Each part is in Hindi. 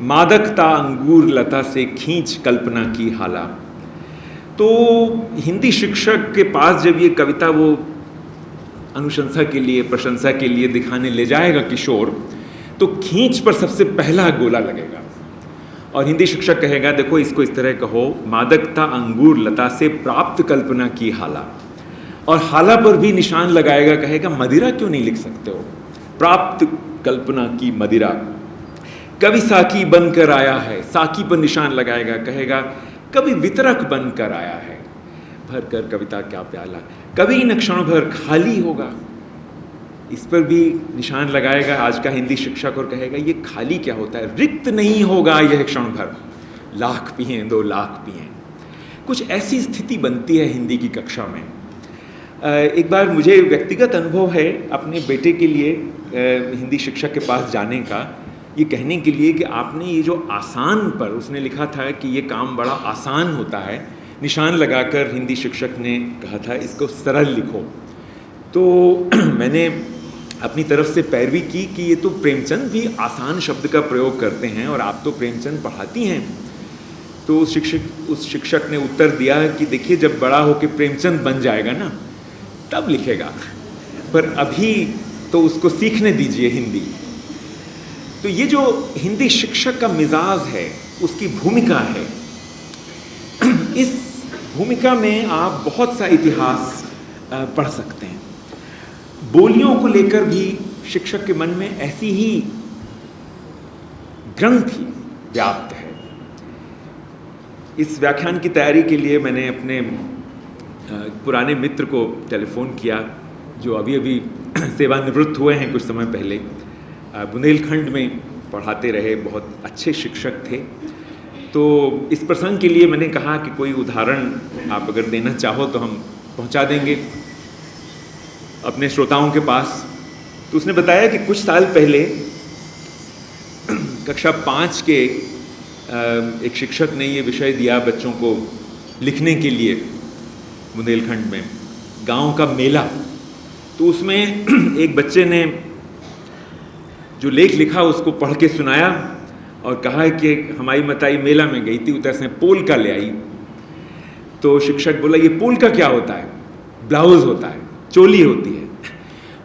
मादकता अंगूर लता से खींच कल्पना की हाला। तो हिंदी शिक्षक के पास जब ये कविता वो अनुशंसा के लिए, प्रशंसा के लिए दिखाने ले जाएगा किशोर, तो खींच पर सबसे पहला गोला लगेगा और हिंदी शिक्षक कहेगा देखो इसको इस तरह कहो, मादकता अंगूर लता से प्राप्त कल्पना की हाला। और हाला पर भी निशान लगाएगा, कहेगा मदिरा क्यों नहीं लिख सकते हो, प्राप्त कल्पना की मदिरा। कवि साकी बनकर आया है, साकी पर निशान लगाएगा, कहेगा कवि वितरक बनकर आया है, भर कर कविता क्या प्याला, कवि न क्षण भर खाली होगा, इस पर भी निशान लगाएगा आज का हिंदी शिक्षक और कहेगा ये खाली क्या होता है, रिक्त नहीं होगा यह क्षण भर, लाख पिए 2 लाख पिए। कुछ ऐसी स्थिति बनती है हिंदी की कक्षा में। एक बार मुझे व्यक्तिगत अनुभव है अपने बेटे के लिए हिंदी शिक्षक के पास जाने का, ये कहने के लिए कि आपने ये जो आसान पर, उसने लिखा था कि ये काम बड़ा आसान होता है, निशान लगाकर हिंदी शिक्षक ने कहा था इसको सरल लिखो। तो मैंने अपनी तरफ से पैरवी की कि ये तो प्रेमचंद भी आसान शब्द का प्रयोग करते हैं और आप तो प्रेमचंद पढ़ाती हैं। तो उस शिक्षक ने उत्तर दिया कि देखिए जब बड़ा होकर प्रेमचंद बन जाएगा ना तब लिखेगा, पर अभी तो उसको सीखने दीजिए हिंदी। तो ये जो हिंदी शिक्षक का मिजाज है, उसकी भूमिका है, इस भूमिका में आप बहुत सा इतिहास पढ़ सकते हैं। बोलियों को लेकर भी शिक्षक के मन में ऐसी ही ग्रंथि व्याप्त है। इस व्याख्यान की तैयारी के लिए मैंने अपने पुराने मित्र को टेलीफोन किया जो अभी अभी सेवानिवृत्त हुए हैं कुछ समय पहले, बुंदेलखंड में पढ़ाते रहे, बहुत अच्छे शिक्षक थे। तो इस प्रसंग के लिए मैंने कहा कि कोई उदाहरण आप अगर देना चाहो तो हम पहुंचा देंगे अपने श्रोताओं के पास। तो उसने बताया कि कुछ साल पहले कक्षा 5 के एक शिक्षक ने ये विषय दिया बच्चों को लिखने के लिए बुंदेलखंड में, गांव का मेला। तो उसमें एक बच्चे ने जो लेख लिखा उसको पढ़ के सुनाया और कहा कि हमारी मताई मेला में गई थी, उधर से पोलका ले आई। तो शिक्षक बोला ये पोलका क्या होता है? ब्लाउज होता है, चोली होती है।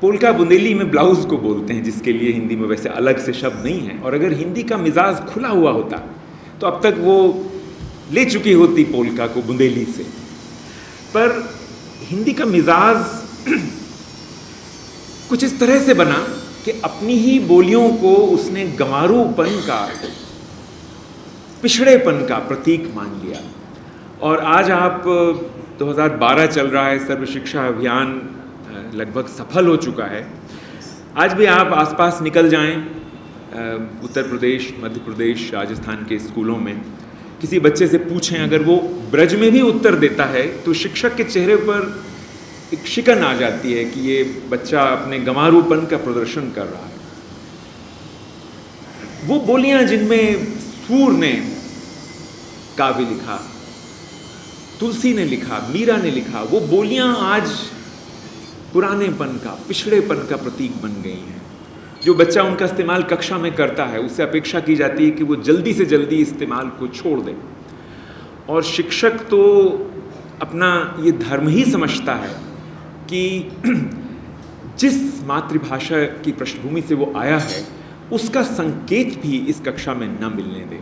पोलका बुंदेली में ब्लाउज को बोलते हैं, जिसके लिए हिंदी में वैसे अलग से शब्द नहीं है। और अगर हिंदी का मिजाज खुला हुआ होता तो अब तक वो ले चुकी होती पोलका को बुंदेली से। पर हिंदी का मिजाज कुछ इस तरह से बना कि अपनी ही बोलियों को उसने गंवारूपन का, पिछड़ेपन का प्रतीक मान लिया। और आज आप 2012 चल रहा है, सर्व शिक्षा अभियान लगभग सफल हो चुका है। आज भी आप आसपास निकल जाएं, उत्तर प्रदेश, मध्य प्रदेश, राजस्थान के स्कूलों में किसी बच्चे से पूछें, अगर वो ब्रज में भी उत्तर देता है तो शिक्षक के चेहरे पर एक शिकन आ जाती है कि ये बच्चा अपने गंवारूपन का प्रदर्शन कर रहा है। वो बोलियां जिनमें सूर ने काव्य लिखा, तुलसी ने लिखा, मीरा ने लिखा, वो बोलियां आज पुरानेपन का, पिछड़ेपन का प्रतीक बन गई हैं। जो बच्चा उनका इस्तेमाल कक्षा में करता है उससे अपेक्षा की जाती है कि वो जल्दी से जल्दी इस्तेमाल को छोड़ दे। और शिक्षक तो अपना ये धर्म ही समझता है कि जिस मातृभाषा की पृष्ठभूमि से वो आया है उसका संकेत भी इस कक्षा में न मिलने दे।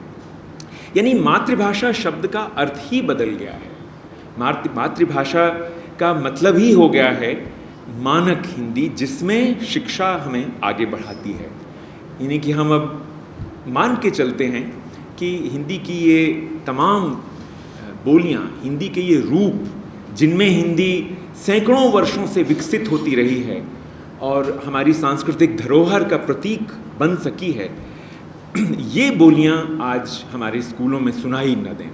यानी मातृभाषा शब्द का अर्थ ही बदल गया है। मातृभाषा का मतलब ही हो गया है मानक हिंदी, जिसमें शिक्षा हमें आगे बढ़ाती है। यानी कि हम अब मान के चलते हैं कि हिंदी की ये तमाम बोलियां, हिंदी के ये रूप, जिनमें हिंदी सैकड़ों वर्षों से विकसित होती रही है और हमारी सांस्कृतिक धरोहर का प्रतीक बन सकी है, ये बोलियां आज हमारे स्कूलों में सुनाई न दें।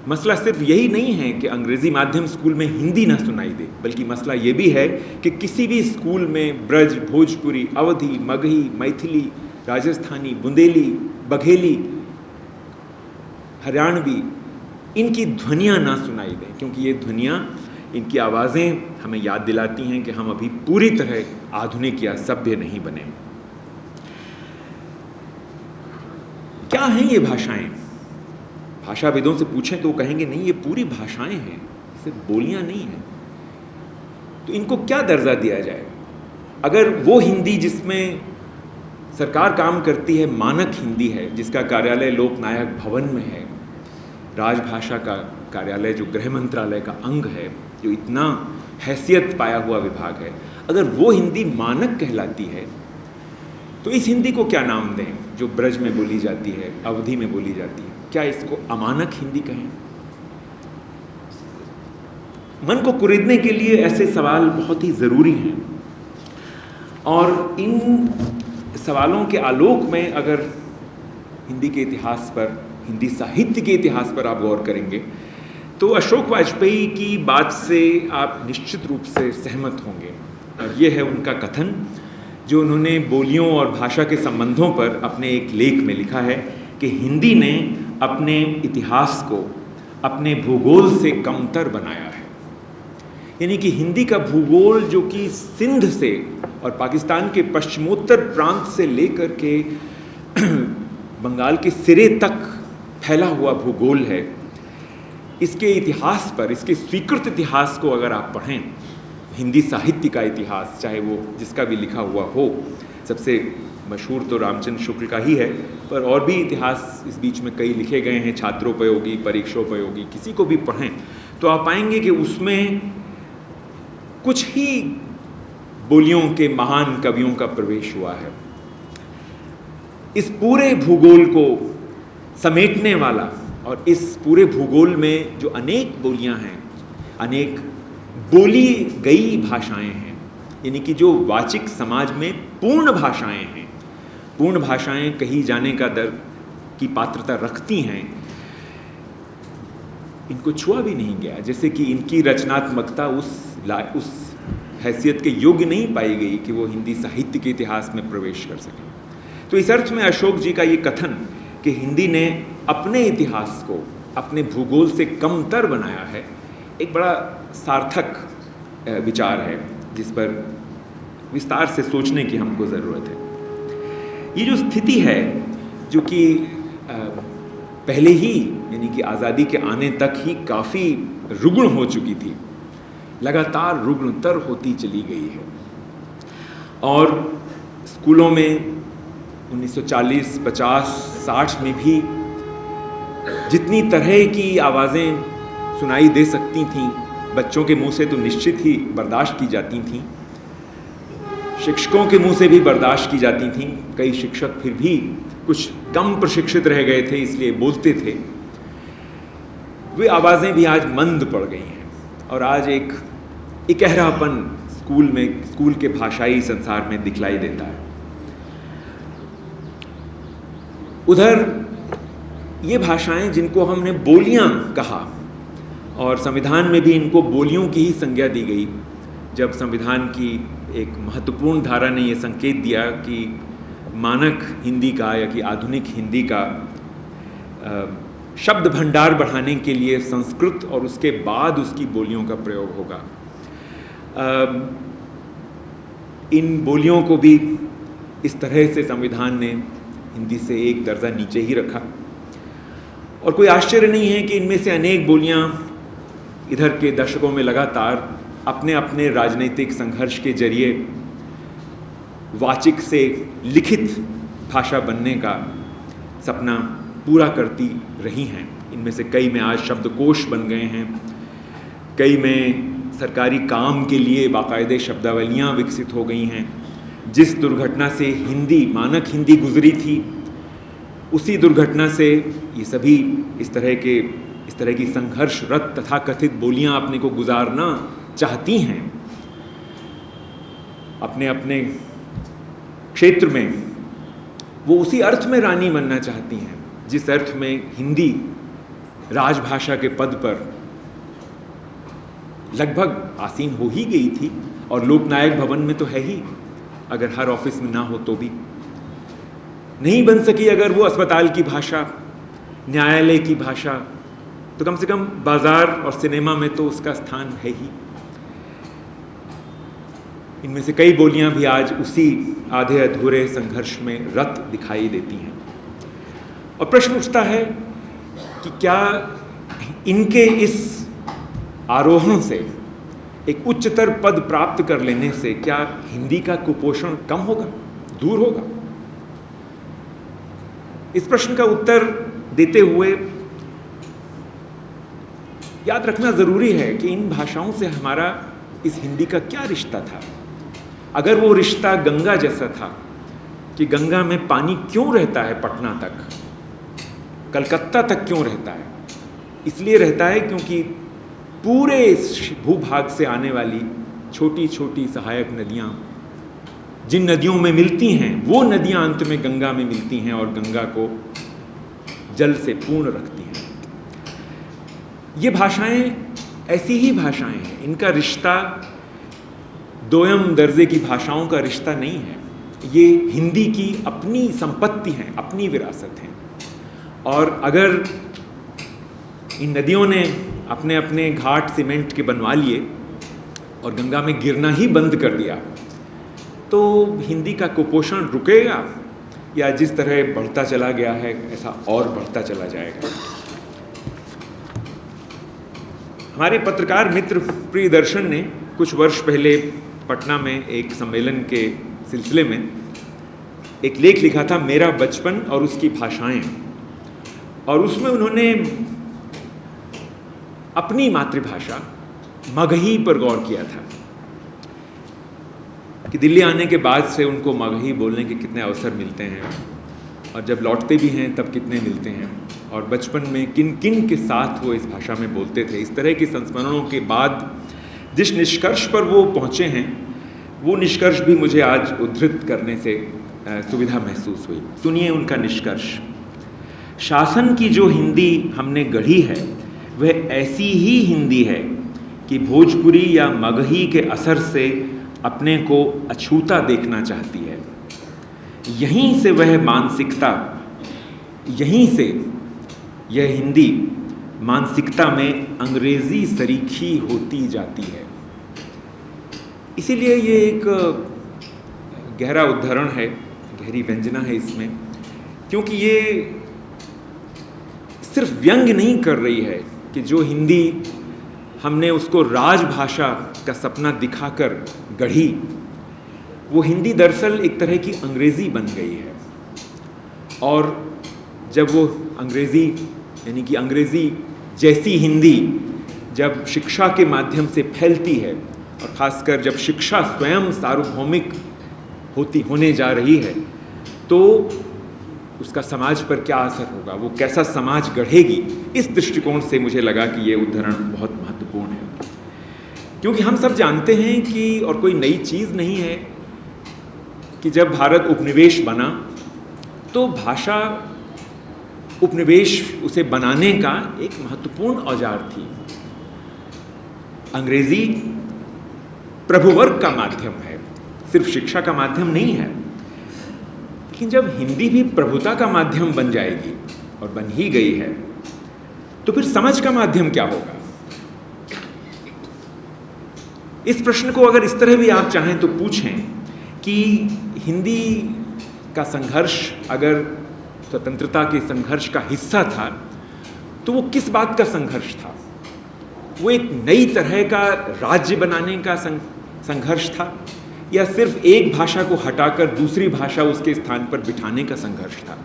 मसला सिर्फ यही नहीं है कि अंग्रेजी माध्यम स्कूल में हिंदी ना सुनाई दे, बल्कि मसला ये भी है कि किसी भी स्कूल में ब्रज, भोजपुरी, अवधी, मगही, मैथिली, राजस्थानी, बुंदेली, बघेली, हरियाणवी, इनकी ध्वनियाँ ना सुनाई दें, क्योंकि ये ध्वनियाँ, इनकी आवाज़ें हमें याद दिलाती हैं कि हम अभी पूरी तरह आधुनिक या सभ्य नहीं बने। क्या हैं ये भाषाएं? भाषाविदों से पूछें तो वो कहेंगे नहीं, ये पूरी भाषाएं हैं, सिर्फ बोलियां नहीं हैं। तो इनको क्या दर्जा दिया जाए? अगर वो हिंदी जिसमें सरकार काम करती है मानक हिंदी है, जिसका कार्यालय लोकनायक भवन में है, राजभाषा का कार्यालय जो गृह मंत्रालय का अंग है, जो इतना हैसियत पाया हुआ विभाग है, अगर वो हिंदी मानक कहलाती है तो इस हिंदी को क्या नाम दें जो ब्रज में बोली जाती है, अवधी में बोली जाती है? क्या इसको अमानक हिंदी कहें? मन को कुरेदने के लिए ऐसे सवाल बहुत ही ज़रूरी हैं, और इन सवालों के आलोक में अगर हिंदी के इतिहास पर, हिंदी साहित्य के इतिहास पर आप गौर करेंगे तो अशोक वाजपेयी की बात से आप निश्चित रूप से सहमत होंगे। और ये है उनका कथन जो उन्होंने बोलियों और भाषा के संबंधों पर अपने एक लेख में लिखा है कि हिंदी ने अपने इतिहास को अपने भूगोल से कमतर बनाया है। यानी कि हिंदी का भूगोल जो कि सिंध से और पाकिस्तान के पश्चिमोत्तर प्रांत से लेकर के बंगाल के सिरे तक फैला हुआ भूगोल है, इसके इतिहास पर, इसके स्वीकृत इतिहास को अगर आप पढ़ें, हिंदी साहित्य का इतिहास, चाहे वो जिसका भी लिखा हुआ हो, सबसे मशहूर तो रामचंद्र शुक्ल का ही है, पर और भी इतिहास इस बीच में कई लिखे गए हैं, छात्रोपयोगी, परीक्षोपयोगी, किसी को भी पढ़ें तो आप पाएंगे कि उसमें कुछ ही बोलियों के महान कवियों का प्रवेश हुआ है। इस पूरे भूगोल को समेटने वाला और इस पूरे भूगोल में जो अनेक बोलियां हैं, अनेक बोली गई भाषाएं हैं, यानी कि जो वाचिक समाज में पूर्ण भाषाएं हैं, पूर्ण भाषाएं कही जाने का दर की पात्रता रखती हैं, इनको छुआ भी नहीं गया। जैसे कि इनकी रचनात्मकता उस हैसियत के योग्य नहीं पाई गई कि वो हिंदी साहित्य के इतिहास में प्रवेश कर सके। तो इस अर्थ में अशोक जी का ये कथन कि हिंदी ने अपने इतिहास को अपने भूगोल से कमतर बनाया है, एक बड़ा सार्थक विचार है जिस पर विस्तार से सोचने की हमको ज़रूरत है। ये जो स्थिति है जो कि पहले ही, यानी कि आज़ादी के आने तक ही काफ़ी रुग्ण हो चुकी थी, लगातार रुग्णतर होती चली गई है। और स्कूलों में 1940, 50, 60 में भी जितनी तरह की आवाज़ें सुनाई दे सकती थीं, बच्चों के मुंह से तो निश्चित ही बर्दाश्त की जाती थीं, शिक्षकों के मुंह से भी बर्दाश्त की जाती थीं। कई शिक्षक फिर भी कुछ कम प्रशिक्षित रह गए थे, इसलिए बोलते थे। वे आवाज़ें भी आज मंद पड़ गई हैं और आज एक इकहरापन स्कूल के भाषाई संसार में दिखलाई देता है। उधर ये भाषाएं जिनको हमने बोलियां कहा, और संविधान में भी इनको बोलियों की ही संज्ञा दी गई, जब संविधान की एक महत्वपूर्ण धारा ने ये संकेत दिया कि मानक हिंदी का या कि आधुनिक हिंदी का शब्द भंडार बढ़ाने के लिए संस्कृत और उसके बाद उसकी बोलियों का प्रयोग होगा। इन बोलियों को भी इस तरह से संविधान ने हिंदी से एक दर्जा नीचे ही रखा, और कोई आश्चर्य नहीं है कि इनमें से अनेक बोलियां इधर के दशकों में लगातार अपने अपने राजनीतिक संघर्ष के जरिए वाचिक से लिखित भाषा बनने का सपना पूरा करती रही हैं। इनमें से कई में आज शब्दकोश बन गए हैं, कई में सरकारी काम के लिए बाकायदे शब्दावलियाँ विकसित हो गई हैं। जिस दुर्घटना से हिंदी, मानक हिंदी गुजरी थी, उसी दुर्घटना से ये सभी इस तरह की संघर्षरत तथा कथित बोलियां अपने को गुजारना चाहती हैं। अपने अपने क्षेत्र में वो उसी अर्थ में रानी बनना चाहती हैं जिस अर्थ में हिंदी राजभाषा के पद पर लगभग आसीन हो ही गई थी, और लोकनायक भवन में तो है ही, अगर हर ऑफिस में ना हो तो भी नहीं बन सकी। अगर वो अस्पताल की भाषा, न्यायालय की भाषा, तो कम से कम बाजार और सिनेमा में तो उसका स्थान है ही। इनमें से कई बोलियां भी आज उसी आधे अधूरे संघर्ष में रत दिखाई देती हैं। और प्रश्न उठता है कि क्या इनके इस आरोहण से, एक उच्चतर पद प्राप्त कर लेने से, क्या हिंदी का कुपोषण कम होगा, दूर होगा? इस प्रश्न का उत्तर देते हुए याद रखना जरूरी है कि इन भाषाओं से हमारा इस हिंदी का क्या रिश्ता था। अगर वो रिश्ता गंगा जैसा था कि गंगा में पानी क्यों रहता है पटना तक, कलकत्ता तक क्यों रहता है? इसलिए रहता है क्योंकि पूरे भूभाग से आने वाली छोटी छोटी सहायक नदियाँ जिन नदियों में मिलती हैं, वो नदियाँ अंत में गंगा में मिलती हैं और गंगा को जल से पूर्ण रखती हैं। ये भाषाएं ऐसी ही भाषाएं हैं, इनका रिश्ता दोयम दर्जे की भाषाओं का रिश्ता नहीं है। ये हिंदी की अपनी संपत्ति हैं, अपनी विरासत हैं। और अगर इन नदियों ने अपने अपने घाट सीमेंट के बनवा लिए और गंगा में गिरना ही बंद कर दिया, तो हिंदी का कुपोषण रुकेगा या जिस तरह बढ़ता चला गया है ऐसा और बढ़ता चला जाएगा? हमारे पत्रकार मित्र प्रियदर्शन ने कुछ वर्ष पहले पटना में एक सम्मेलन के सिलसिले में एक लेख लिखा था, मेरा बचपन और उसकी भाषाएं, और उसमें उन्होंने अपनी मातृभाषा मगही पर गौर किया था कि दिल्ली आने के बाद से उनको मगही बोलने के कितने अवसर मिलते हैं और जब लौटते भी हैं तब कितने मिलते हैं, और बचपन में किन किन के साथ वो इस भाषा में बोलते थे। इस तरह के संस्मरणों के बाद जिस निष्कर्ष पर वो पहुँचे हैं, वो निष्कर्ष भी मुझे आज उद्धृत करने से सुविधा महसूस हुई। सुनिए उनका निष्कर्ष। शासन की जो हिंदी हमने गढ़ी है वह ऐसी ही हिंदी है कि भोजपुरी या मगही के असर से अपने को अछूता देखना चाहती है। यहीं से वह मानसिकता, यहीं से यह हिंदी मानसिकता में अंग्रेजी सरीखी होती जाती है। इसीलिए ये एक गहरा उद्धरण है, गहरी व्यंजना है इसमें, क्योंकि ये सिर्फ व्यंग्य नहीं कर रही है कि जो हिंदी हमने उसको राजभाषा का सपना दिखाकर गढ़ी, वो हिंदी दरअसल एक तरह की अंग्रेज़ी बन गई है। और जब वो अंग्रेज़ी यानी कि अंग्रेज़ी जैसी हिंदी जब शिक्षा के माध्यम से फैलती है, और ख़ासकर जब शिक्षा स्वयं सार्वभौमिक होने जा रही है, तो उसका समाज पर क्या असर होगा, वो कैसा समाज गढ़ेगी। इस दृष्टिकोण से मुझे लगा कि ये उद्धरण बहुत महत्वपूर्ण है, क्योंकि हम सब जानते हैं कि, और कोई नई चीज़ नहीं है, कि जब भारत उपनिवेश बना तो भाषा उपनिवेश उसे बनाने का एक महत्वपूर्ण औजार थी। अंग्रेजी प्रभुवर्ग का माध्यम है, सिर्फ शिक्षा का माध्यम नहीं है। लेकिन जब हिंदी भी प्रभुता का माध्यम बन जाएगी, और बन ही गई है, तो फिर समझ का माध्यम क्या होगा? इस प्रश्न को अगर इस तरह भी आप चाहें तो पूछें कि हिंदी का संघर्ष अगर स्वतंत्रता के संघर्ष का हिस्सा था, तो वो किस बात का संघर्ष था? वो एक नई तरह का राज्य बनाने का संघर्ष था, या सिर्फ एक भाषा को हटाकर दूसरी भाषा उसके स्थान पर बिठाने का संघर्ष था?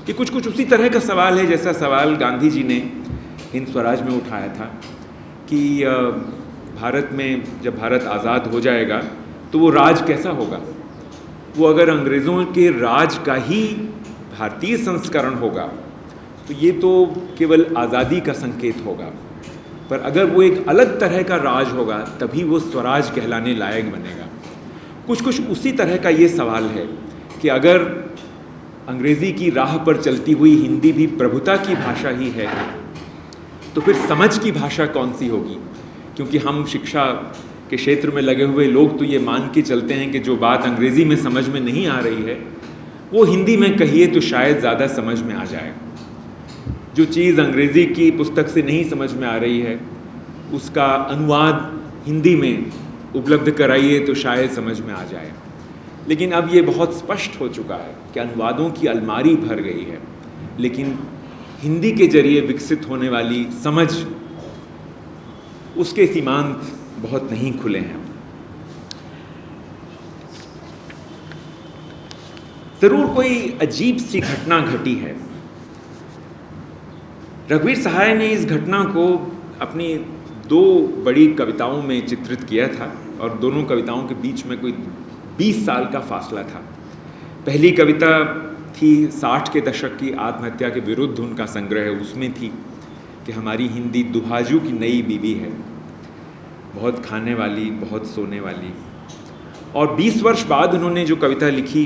ये कुछ कुछ उसी तरह का सवाल है जैसा सवाल गांधी जी ने हिंद स्वराज में उठाया था कि भारत में जब भारत आज़ाद हो जाएगा तो वो राज कैसा होगा। वो अगर अंग्रेज़ों के राज का ही भारतीय संस्करण होगा तो ये तो केवल आज़ादी का संकेत होगा, पर अगर वो एक अलग तरह का राज होगा तभी वो स्वराज कहलाने लायक बनेगा। कुछ कुछ उसी तरह का ये सवाल है कि अगर अंग्रेज़ी की राह पर चलती हुई हिंदी भी प्रभुता की भाषा ही है, तो फिर समझ की भाषा कौन सी होगी? क्योंकि हम शिक्षा के क्षेत्र में लगे हुए लोग तो ये मान के चलते हैं कि जो बात अंग्रेज़ी में समझ में नहीं आ रही है वो हिंदी में कहिए तो शायद ज़्यादा समझ में आ जाए। जो चीज़ अंग्रेज़ी की पुस्तक से नहीं समझ में आ रही है उसका अनुवाद हिंदी में उपलब्ध कराइए तो शायद समझ में आ जाए। लेकिन अब ये बहुत स्पष्ट हो चुका है कि अनुवादों की अलमारी भर गई है, लेकिन हिंदी के जरिए विकसित होने वाली समझ, उसके सीमांत बहुत नहीं खुले हैं। जरूर कोई अजीब सी घटना घटी है। रघुवीर सहाय ने इस घटना को अपनी 2 बड़ी कविताओं में चित्रित किया था, और दोनों कविताओं के बीच में कोई 20 साल का फासला था। पहली कविता थी 60 के दशक की आत्महत्या के विरुद्ध उनका संग्रह, उसमें थी कि हमारी हिंदी दुहाजू की नई बीवी है, बहुत खाने वाली, बहुत सोने वाली। और 20 वर्ष बाद उन्होंने जो कविता लिखी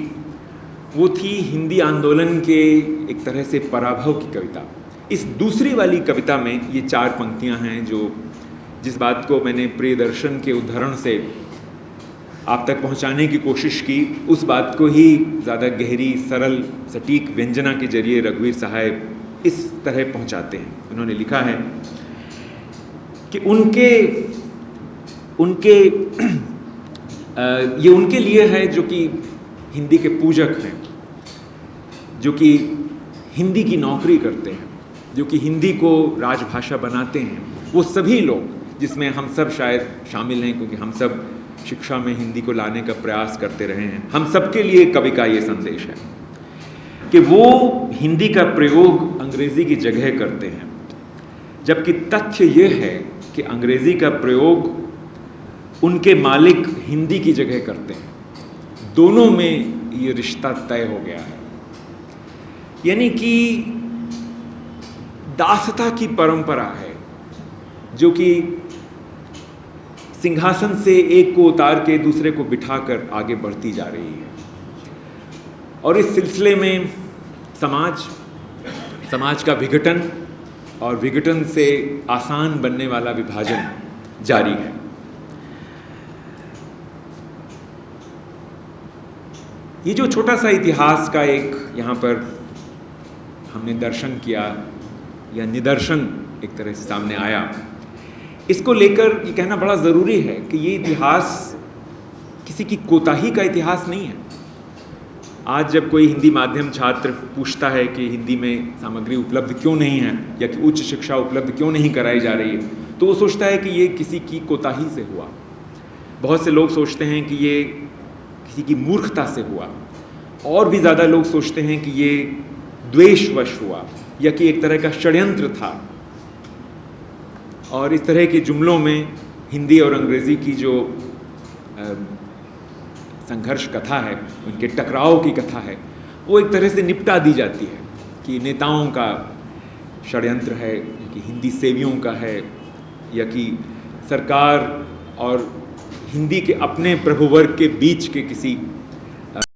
वो थी हिंदी आंदोलन के एक तरह से पराभव की कविता। इस दूसरी वाली कविता में ये 4 पंक्तियां हैं जो जिस बात को मैंने प्रियदर्शन के उद्धरण से आप तक पहुंचाने की कोशिश की, उस बात को ही ज़्यादा गहरी, सरल, सटीक व्यंजना के जरिए रघुवीर सहाय इस तरह पहुंचाते हैं। उन्होंने लिखा है कि ये उनके लिए है जो कि हिंदी के पूजक हैं, जो कि हिंदी की नौकरी करते हैं, जो कि हिंदी को राजभाषा बनाते हैं। वो सभी लोग, जिसमें हम सब शायद शामिल हैं, क्योंकि हम सब शिक्षा में हिंदी को लाने का प्रयास करते रहे हैं, हम सबके लिए कवि का ये संदेश है कि वो हिंदी का प्रयोग अंग्रेजी की जगह करते हैं, जबकि तथ्य ये है कि अंग्रेजी का प्रयोग उनके मालिक हिंदी की जगह करते हैं। दोनों में ये रिश्ता तय हो गया है, यानी कि दासता की परंपरा है जो कि सिंहासन से एक को उतार के दूसरे को बिठाकर आगे बढ़ती जा रही है। और इस सिलसिले में समाज का विघटन और विघटन से आसान बनने वाला विभाजन जारी है। ये जो छोटा सा इतिहास का एक यहाँ पर हमने दर्शन किया या निदर्शन एक तरह से सामने आया, इसको लेकर ये कहना बड़ा ज़रूरी है कि ये इतिहास किसी की कोताही का इतिहास नहीं है। आज जब कोई हिंदी माध्यम छात्र पूछता है कि हिंदी में सामग्री उपलब्ध क्यों नहीं है या कि उच्च शिक्षा उपलब्ध क्यों नहीं कराई जा रही है, तो वो सोचता है कि ये किसी की कोताही से हुआ। बहुत से लोग सोचते हैं कि ये किसी की मूर्खता से हुआ, और भी ज़्यादा लोग सोचते हैं कि ये द्वेषवश हुआ या कि एक तरह का षड्यंत्र था। और इस तरह के जुमलों में हिंदी और अंग्रेज़ी की जो संघर्ष कथा है, उनके टकराव की कथा है, वो एक तरह से निपटा दी जाती है कि नेताओं का षड्यंत्र है, या कि हिंदी सेवियों का है, या कि सरकार और हिंदी के अपने प्रभुवर्ग के बीच के किसी